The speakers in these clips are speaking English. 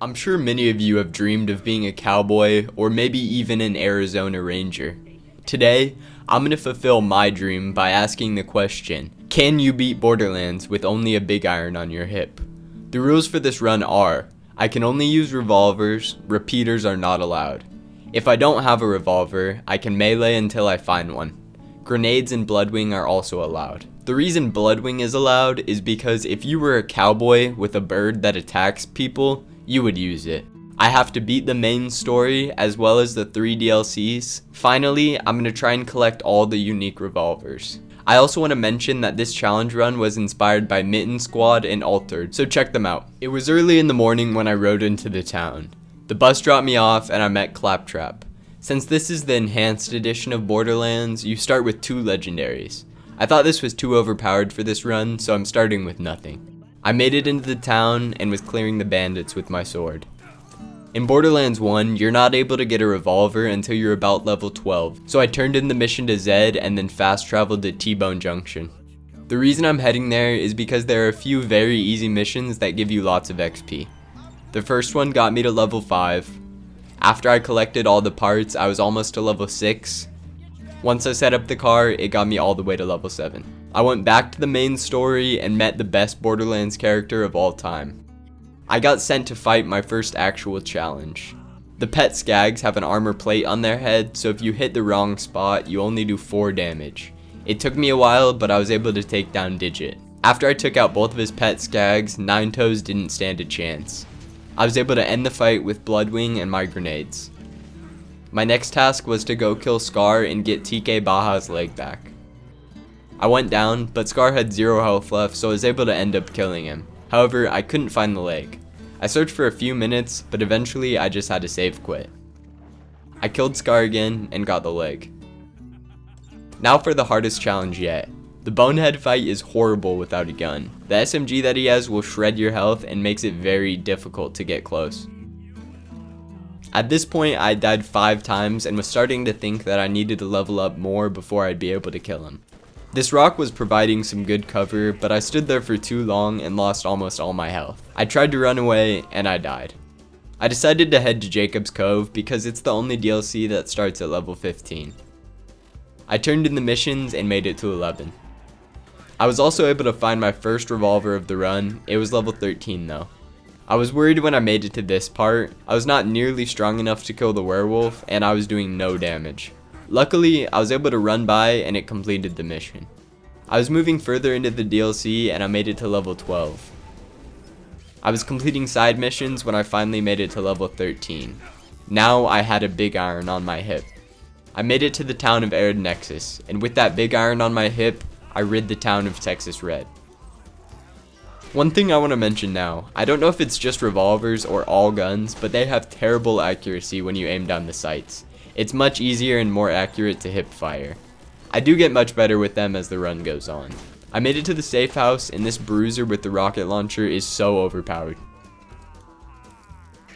I'm sure many of you have dreamed of being a cowboy or maybe even an Arizona Ranger. Today, I'm going to fulfill my dream by asking the question, can you beat Borderlands with only a big iron on your hip? The rules for this run are, I can only use revolvers, repeaters are not allowed. If I don't have a revolver, I can melee until I find one. Grenades and Bloodwing are also allowed. The reason Bloodwing is allowed is because if you were a cowboy with a bird that attacks people, you would use it. I have to beat the main story as well as the 3 DLCs. Finally, I'm going to try and collect all the Unique Revolvers. I also want to mention that this challenge run was inspired by Mitten Squad and Altered, so check them out. It was early in the morning when I rode into the town. The bus dropped me off and I met Claptrap. Since this is the enhanced edition of Borderlands, you start with 2 legendaries. I thought this was too overpowered for this run, so I'm starting with nothing. I made it into the town and was clearing the bandits with my sword. In Borderlands 1, you're not able to get a revolver until you're about level 12, so I turned in the mission to Zed and then fast traveled to T-Bone Junction. The reason I'm heading there is because there are a few very easy missions that give you lots of XP. The first one got me to level 5. After I collected all the parts, I was almost to level 6. Once I set up the car, it got me all the way to level 7. I went back to the main story and met the best Borderlands character of all time. I got sent to fight my first actual challenge. The pet skags have an armor plate on their head, so if you hit the wrong spot, you only do 4 damage. It took me a while, but I was able to take down Digit. After I took out both of his pet skags, Nine Toes didn't stand a chance. I was able to end the fight with Bloodwing and my grenades. My next task was to go kill Scar and get TK Baja's leg back. I went down, but Scar had 0 health left, so I was able to end up killing him. However, I couldn't find the leg. I searched for a few minutes, but eventually I just had to save quit. I killed Scar again and got the leg. Now for the hardest challenge yet. The Bonehead fight is horrible without a gun. The SMG that he has will shred your health and makes it very difficult to get close. At this point, I died 5 times and was starting to think that I needed to level up more before I'd be able to kill him. This rock was providing some good cover, but I stood there for too long and lost almost all my health. I tried to run away and I died. I decided to head to Jacob's Cove because it's the only DLC that starts at level 15. I turned in the missions and made it to 11. I was also able to find my first revolver of the run. It was level 13 though. I was worried when I made it to this part. I was not nearly strong enough to kill the werewolf and I was doing no damage. Luckily, I was able to run by and it completed the mission. I was moving further into the DLC and I made it to level 12. I was completing side missions when I finally made it to level 13. Now I had a big iron on my hip. I made it to the town of Arid Nexus, and with that big iron on my hip, I rid the town of Texas Red. One thing I want to mention now, I don't know if it's just revolvers or all guns, but they have terrible accuracy when you aim down the sights. It's much easier and more accurate to hip fire. I do get much better with them as the run goes on. I made it to the safe house and this bruiser with the rocket launcher is so overpowered.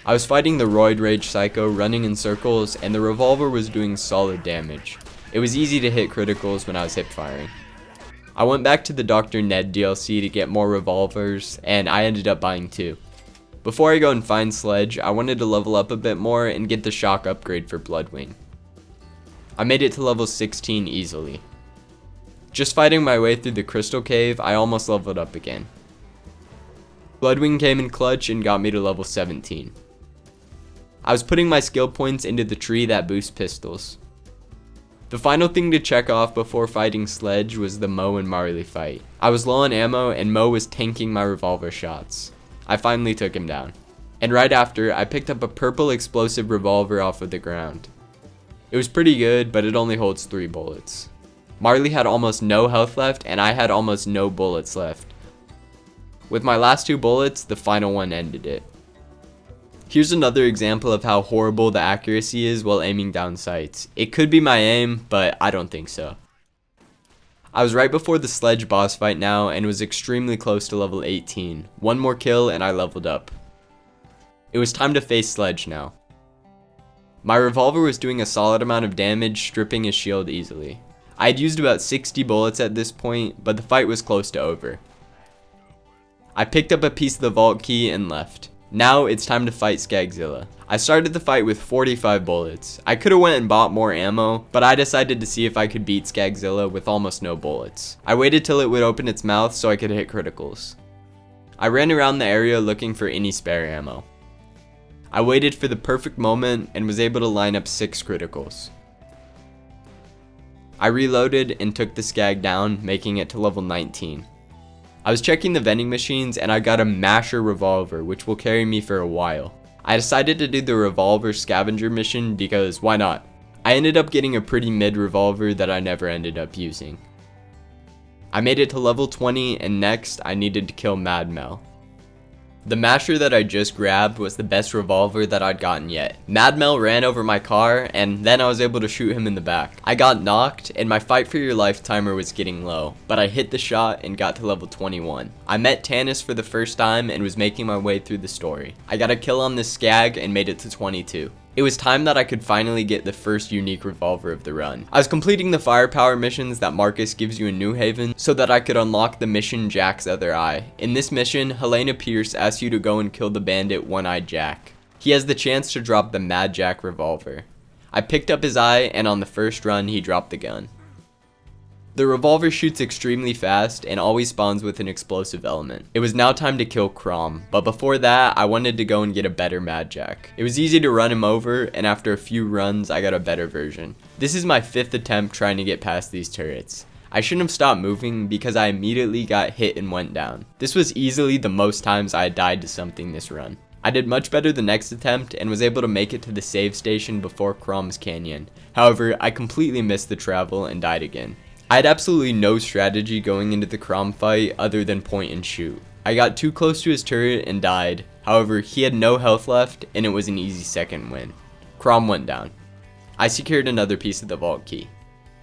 I was fighting the Roid Rage Psycho running in circles and the revolver was doing solid damage. It was easy to hit criticals when I was hip firing. I went back to the Dr. Ned DLC to get more revolvers and I ended up buying 2. Before I go and find Sledge, I wanted to level up a bit more and get the shock upgrade for Bloodwing. I made it to level 16 easily. Just fighting my way through the Crystal Cave, I almost leveled up again. Bloodwing came in clutch and got me to level 17. I was putting my skill points into the tree that boosts pistols. The final thing to check off before fighting Sledge was the Mo and Marley fight. I was low on ammo and Mo was tanking my revolver shots. I finally took him down. And right after, I picked up a purple explosive revolver off of the ground. It was pretty good, but it only holds 3 bullets. Marley had almost no health left and I had almost no bullets left. With my last 2 bullets, the final one ended it. Here's another example of how horrible the accuracy is while aiming down sights. It could be my aim, but I don't think so. I was right before the Sledge boss fight now and was extremely close to level 18. One more kill and I leveled up. It was time to face Sledge now. My revolver was doing a solid amount of damage, stripping his shield easily. I had used about 60 bullets at this point, but the fight was close to over. I picked up a piece of the vault key and left. Now it's time to fight Skagzilla. I started the fight with 45 bullets. I could have went and bought more ammo, but I decided to see if I could beat Skagzilla with almost no bullets. I waited till it would open its mouth so I could hit criticals. I ran around the area looking for any spare ammo. I waited for the perfect moment and was able to line up 6 criticals. I reloaded and took the Skag down, making it to level 19. I was checking the vending machines and I got a Masher Revolver, which will carry me for a while. I decided to do the Revolver scavenger mission because why not? I ended up getting a pretty mid revolver that I never ended up using. I made it to level 20 and next I needed to kill Mad Mel. The Masher that I just grabbed was the best revolver that I'd gotten yet. Mad Mel ran over my car and then I was able to shoot him in the back. I got knocked and my fight for your life timer was getting low, but I hit the shot and got to level 21. I met Tannis for the first time and was making my way through the story. I got a kill on this Skag and made it to 22. It was time that I could finally get the first unique revolver of the run. I was completing the firepower missions that Marcus gives you in New Haven so that I could unlock the mission Jack's Other Eye. In this mission, Helena Pierce asks you to go and kill the bandit One-Eyed Jack. He has the chance to drop the Mad Jack revolver. I picked up his eye and on the first run he dropped the gun. The revolver shoots extremely fast and always spawns with an explosive element. It was now time to kill Crom, but before that I wanted to go and get a better Mad Jack. It was easy to run him over and after a few runs I got a better version. This is my 5th attempt trying to get past these turrets. I shouldn't have stopped moving because I immediately got hit and went down. This was easily the most times I had died to something this run. I did much better the next attempt and was able to make it to the save station before Crom's Canyon. However, I completely missed the travel and died again. I had absolutely no strategy going into the Crom fight other than point and shoot. I got too close to his turret and died. However, he had no health left and it was an easy second win. Crom went down. I secured another piece of the vault key.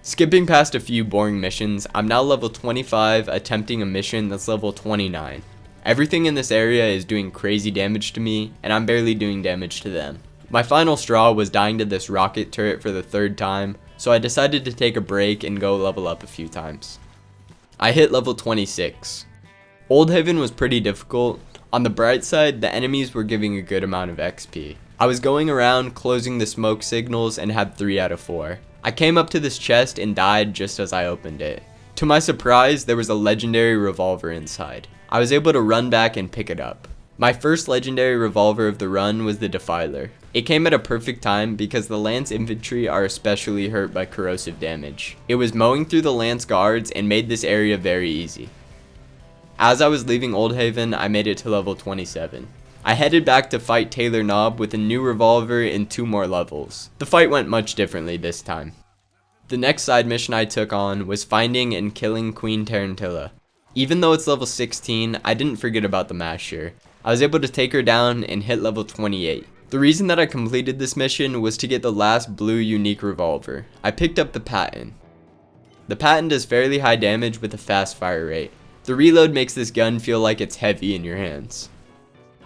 Skipping past a few boring missions, I'm now level 25 attempting a mission that's level 29. Everything in this area is doing crazy damage to me and I'm barely doing damage to them. My final straw was dying to this rocket turret for the 3rd time, so I decided to take a break and go level up a few times. I hit level 26. Old Haven was pretty difficult. On the bright side, the enemies were giving a good amount of XP. I was going around closing the smoke signals and had 3 out of 4. I came up to this chest and died just as I opened it. To my surprise, there was a legendary revolver inside. I was able to run back and pick it up. My first legendary revolver of the run was the Defiler. It came at a perfect time because the Lance infantry are especially hurt by corrosive damage. It was mowing through the Lance guards and made this area very easy. As I was leaving Old Haven, I made it to level 27. I headed back to fight Taylor Knob with a new revolver and 2 more levels. The fight went much differently this time. The next side mission I took on was finding and killing Queen Tarantilla. Even though it's level 16, I didn't forget about the Masher. I was able to take her down and hit level 28. The reason that I completed this mission was to get the last blue unique revolver. I picked up the Patton. The Patton does fairly high damage with a fast fire rate. The reload makes this gun feel like it's heavy in your hands.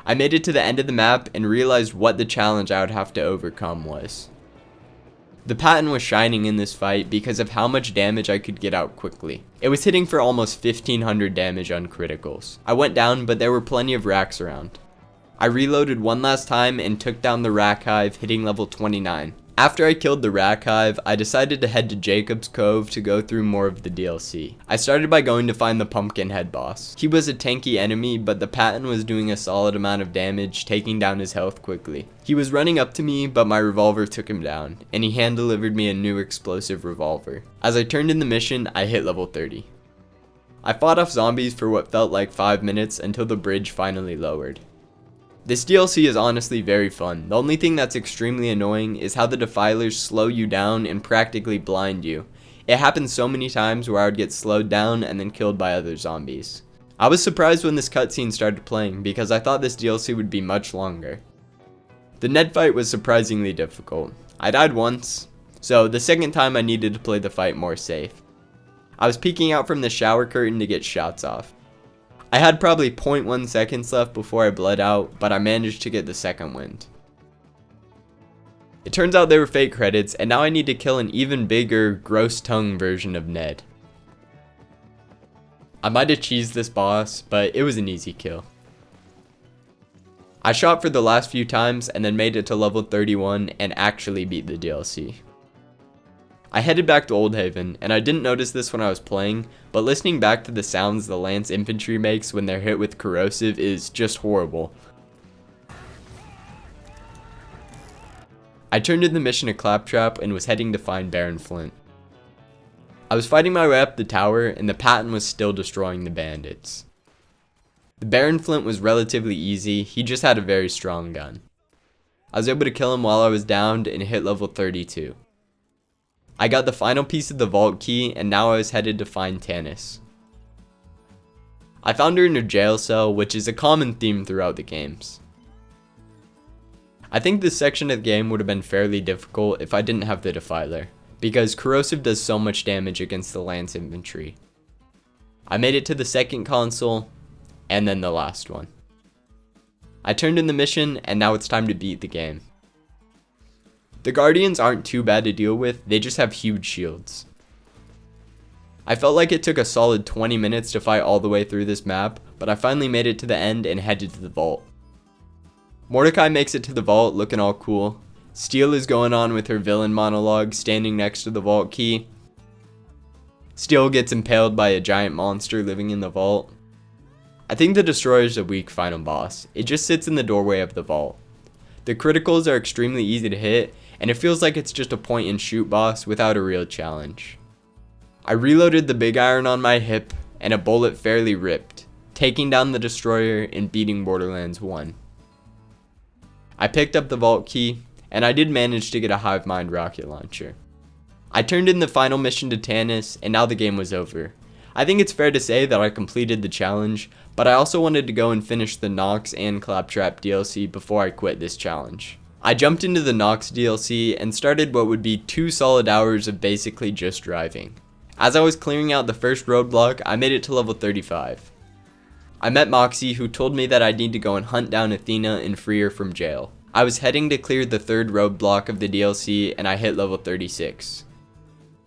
I made it to the end of the map and realized what the challenge I would have to overcome was. The Patton was shining in this fight because of how much damage I could get out quickly. It was hitting for almost 1500 damage on criticals. I went down, but there were plenty of racks around. I reloaded one last time and took down the Rack Hive, hitting level 29. After I killed the Rack Hive, I decided to head to Jacob's Cove to go through more of the DLC. I started by going to find the Pumpkinhead boss. He was a tanky enemy, but the Patton was doing a solid amount of damage, taking down his health quickly. He was running up to me, but my revolver took him down, and he hand-delivered me a new explosive revolver. As I turned in the mission, I hit level 30. I fought off zombies for what felt like 5 minutes until the bridge finally lowered. This DLC is honestly very fun. The only thing that's extremely annoying is how the Defilers slow you down and practically blind you. It happened so many times where I would get slowed down and then killed by other zombies. I was surprised when this cutscene started playing because I thought this DLC would be much longer. The Ned fight was surprisingly difficult. I died once, so the second time I needed to play the fight more safe. I was peeking out from the shower curtain to get shots off. I had probably 0.1 seconds left before I bled out, but I managed to get the second wind. It turns out they were fake credits, and now I need to kill an even bigger, gross tongue version of Ned. I might have cheesed this boss, but it was an easy kill. I shot for the last few times and then made it to level 31 and actually beat the DLC. I headed back to Old Haven, and I didn't notice this when I was playing, but listening back to the sounds the Lance infantry makes when they're hit with corrosive is just horrible. I turned in the mission to Claptrap and was heading to find Baron Flint. I was fighting my way up the tower, and the Patton was still destroying the bandits. The Baron Flint was relatively easy, he just had a very strong gun. I was able to kill him while I was downed and hit level 32. I got the final piece of the vault key, and now I was headed to find Tanis. I found her in her jail cell, which is a common theme throughout the games. I think this section of the game would have been fairly difficult if I didn't have the Defiler, because corrosive does so much damage against the Lance infantry. I made it to the second console, and then the last one. I turned in the mission, and now it's time to beat the game. The Guardians aren't too bad to deal with, they just have huge shields. I felt like it took a solid 20 minutes to fight all the way through this map, but I finally made it to the end and headed to the vault. Mordecai makes it to the vault looking all cool. Steel is going on with her villain monologue standing next to the vault key. Steel gets impaled by a giant monster living in the vault. I think the Destroyer is a weak final boss. It just sits in the doorway of the vault. The criticals are extremely easy to hit, and it feels like it's just a point and shoot boss without a real challenge. I reloaded the big iron on my hip, and a bullet fairly ripped, taking down the Destroyer and beating Borderlands 1. I picked up the vault key, and I did manage to get a Hive Mind rocket launcher. I turned in the final mission to Tanis, and now the game was over. I think it's fair to say that I completed the challenge, but I also wanted to go and finish the Knoxx and Claptrap DLC before I quit this challenge. I jumped into the Knoxx DLC and started what would be 2 solid hours of basically just driving. As I was clearing out the first roadblock, I made it to level 35. I met Moxie, who told me that I'd need to go and hunt down Athena and free her from jail. I was heading to clear the third roadblock of the DLC, and I hit level 36.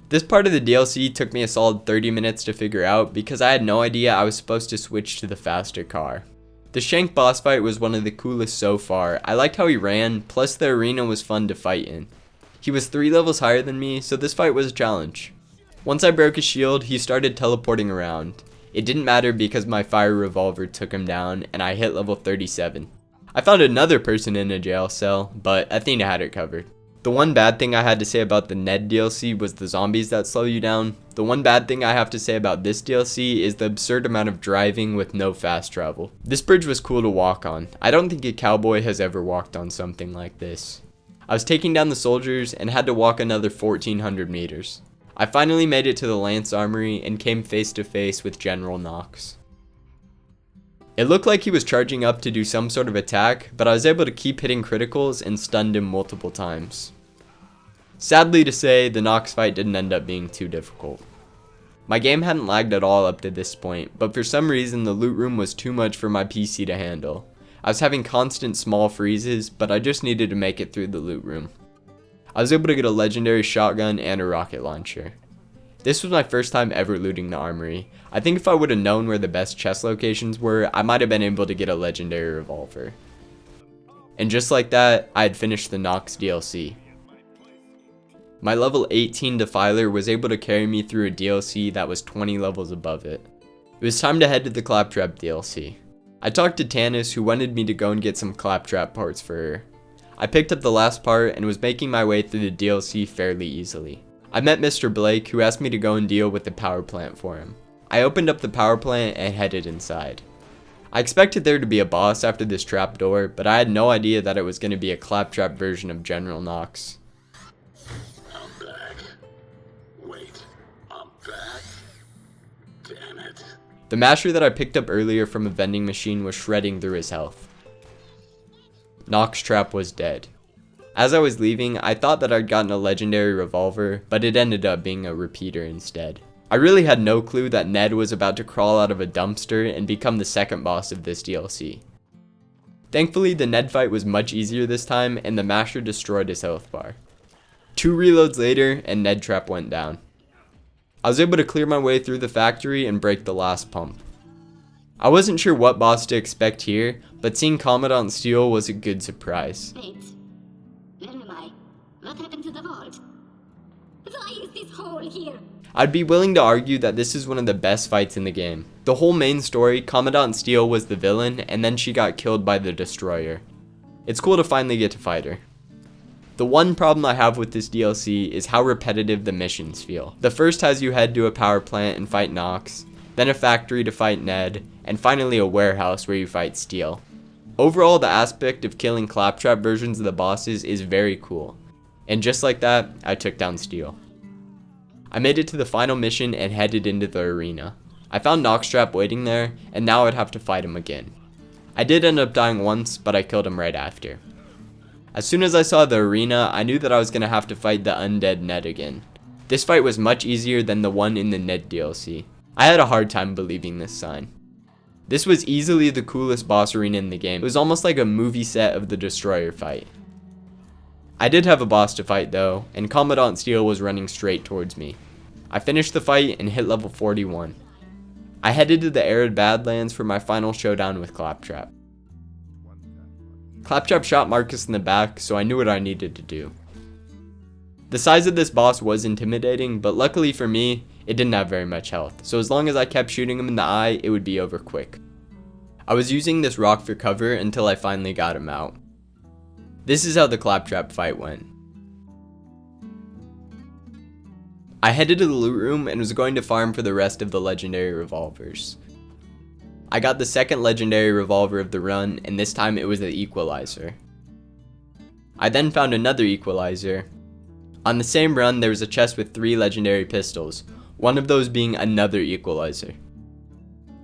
This part of the DLC took me a solid 30 minutes to figure out because I had no idea I was supposed to switch to the faster car. The Shank boss fight was one of the coolest so far. I liked how he ran, plus the arena was fun to fight in. He was 3 levels higher than me, so this fight was a challenge. Once I broke his shield, he started teleporting around. It didn't matter because my fire revolver took him down, and I hit level 37. I found another person in a jail cell, but Athena had it covered. The one bad thing I had to say about the Ned DLC was the zombies that slow you down. The one bad thing I have to say about this DLC is the absurd amount of driving with no fast travel. This bridge was cool to walk on. I don't think a cowboy has ever walked on something like this. I was taking down the soldiers and had to walk another 1400 meters. I finally made it to the Lance Armory and came face to face with General Knoxx. It looked like he was charging up to do some sort of attack, but I was able to keep hitting criticals and stunned him multiple times. Sadly to say, the Knoxx fight didn't end up being too difficult. My game hadn't lagged at all up to this point, but for some reason the loot room was too much for my PC to handle. I was having constant small freezes, but I just needed to make it through the loot room. I was able to get a legendary shotgun and a rocket launcher. This was my first time ever looting the armory. I think if I would have known where the best chest locations were, I might have been able to get a legendary revolver. And just like that, I had finished the Knoxx DLC. My level 18 Defiler was able to carry me through a DLC that was 20 levels above it. It was time to head to the Claptrap DLC. I talked to Tanis, who wanted me to go and get some Claptrap parts for her. I picked up the last part and was making my way through the DLC fairly easily. I met Mr. Blake, who asked me to go and deal with the power plant for him. I opened up the power plant and headed inside. I expected there to be a boss after this trapdoor, but I had no idea that it was going to be a Claptrap version of General Knoxx. I'm back. Wait, I'm back? Damn it. The masher that I picked up earlier from a vending machine was shredding through his health. Knoxtrap was dead. As I was leaving, I thought that I'd gotten a legendary revolver, but it ended up being a repeater instead. I really had no clue that Ned was about to crawl out of a dumpster and become the second boss of this DLC. Thankfully, the Ned fight was much easier this time, and the masher destroyed his health bar. 2 reloads later, and Ned Trap went down. I was able to clear my way through the factory and break the last pump. I wasn't sure what boss to expect here, but seeing Commandant Steel was a good surprise. Wait. Where am I? What happened to the vault? Why is this hole here? I'd be willing to argue that this is one of the best fights in the game. The whole main story, Commandant Steel was the villain, and then she got killed by the Destroyer. It's cool to finally get to fight her. The one problem I have with this DLC is how repetitive the missions feel. The first has you head to a power plant and fight Knoxx, then a factory to fight Ned, and finally a warehouse where you fight Steel. Overall, the aspect of killing Claptrap versions of the bosses is very cool. And just like that, I took down Steel. I made it to the final mission and headed into the arena. I found Knoxx waiting there, and now I'd have to fight him again. I did end up dying once, but I killed him right after. As soon as I saw the arena, I knew that I was going to have to fight the undead Ned again. This fight was much easier than the one in the Ned DLC. I had a hard time believing this sign. This was easily the coolest boss arena in the game. It was almost like a movie set of the Destroyer fight. I did have a boss to fight though, and Commandant Steel was running straight towards me. I finished the fight and hit level 41. I headed to the arid Badlands for my final showdown with Claptrap. Claptrap shot Marcus in the back, so I knew what I needed to do. The size of this boss was intimidating, but luckily for me, it didn't have very much health, so as long as I kept shooting him in the eye, it would be over quick. I was using this rock for cover until I finally got him out. This is how the Claptrap fight went. I headed to the loot room and was going to farm for the rest of the legendary revolvers. I got the second legendary revolver of the run, and this time it was the Equalizer. I then found another Equalizer. On the same run, there was a chest with 3 legendary pistols, one of those being another Equalizer.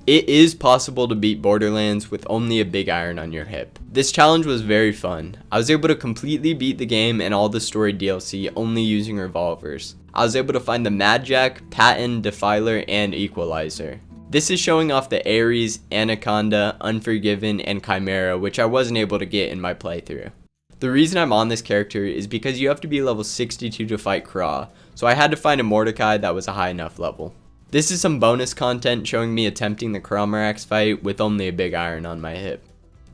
It is possible to beat Borderlands with only a big iron on your hip. This challenge was very fun. I was able to completely beat the game and all the story DLC only using revolvers. I was able to find the Mad Jack, Patton, Defiler, and Equalizer. This is showing off the Ares, Anaconda, Unforgiven, and Chimera, which I wasn't able to get in my playthrough. The reason I'm on this character is because you have to be level 62 to fight Craw, so I had to find a Mordecai that was a high enough level. This is some bonus content showing me attempting the Crawmerax fight with only a big iron on my hip.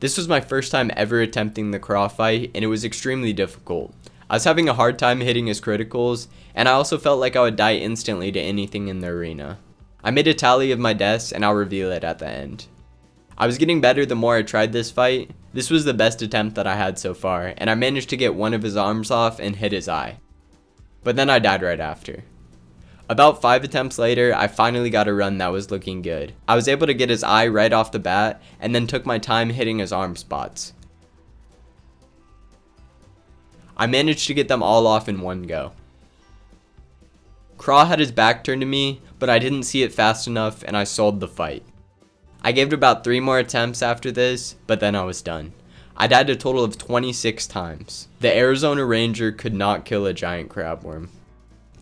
This was my first time ever attempting the Craw fight, and it was extremely difficult. I was having a hard time hitting his criticals, and I also felt like I would die instantly to anything in the arena. I made a tally of my deaths, and I'll reveal it at the end. I was getting better the more I tried this fight. This was the best attempt that I had so far, and I managed to get one of his arms off and hit his eye. But then I died right after. About 5 attempts later, I finally got a run that was looking good. I was able to get his eye right off the bat, and then took my time hitting his arm spots. I managed to get them all off in one go. Craw had his back turned to me, but I didn't see it fast enough and I sold the fight. I gave it about 3 more attempts after this, but then I was done. I died a total of 26 times. The Arizona Ranger could not kill a giant crabworm.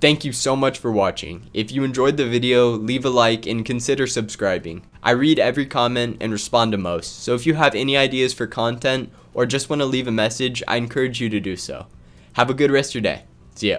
Thank you so much for watching. If you enjoyed the video, leave a like and consider subscribing. I read every comment and respond to most, so if you have any ideas for content or just want to leave a message, I encourage you to do so. Have a good rest of your day. See ya.